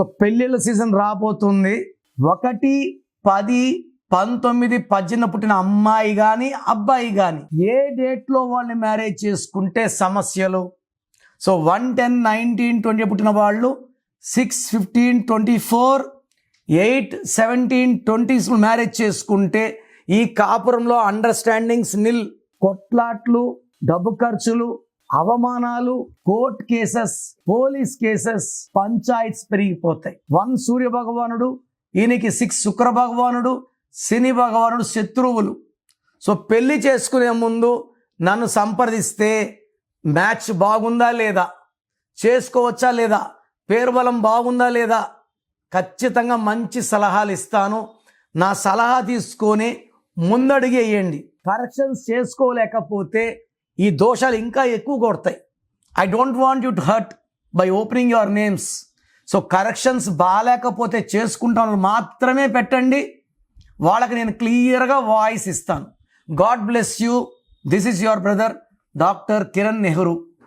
So పెళ్ళిళ్ళ season రాబోతుంది. 1, 10, 19, 18 పుట్టిన అమ్మాయి కానీ అబ్బాయి కానీ ఏ డేట్లో వాళ్ళని మ్యారేజ్ చేసుకుంటే సమస్యలు. సో 1, 10, 19, 20 పుట్టిన వాళ్ళు 6, 15, 24, 8, 17, 20 మ్యారేజ్ చేసుకుంటే ఈ కాపురంలో అండర్స్టాండింగ్స్ నిల్, కొట్లాట్లు, డబ్బు ఖర్చులు, అవమానాలు, court cases, police cases, panchayats పెరిగిపోతాయి. 1 సూర్య భగవానుడు, ఈయనకి 6 శుక్ర భగవానుడు, శని భగవానుడు శత్రువులు. సో పెళ్లి చేసుకునే ముందు నన్ను సంప్రదిస్తే మ్యాచ్ బాగుందా లేదా, చేసుకోవచ్చా లేదా, పేరు బలం బాగుందా లేదా, ఖచ్చితంగా మంచి సలహాలు ఇస్తాను. నా సలహా తీసుకొని ముందడుగు వేయండి. కరెక్షన్స్ చేసుకోలేకపోతే ఈ దోషాలు ఇంకా ఎక్కువ కొడతాయి. I don't want you to hurt by opening your names. So corrections బాగాలేకపోతే చేసుకుంటాను మాత్రమే పెట్టండి. వాళ్ళకి నేను క్లియర్గా వాయిస్ ఇస్తాను. God bless you. This is your brother doctor Kiran Nehru.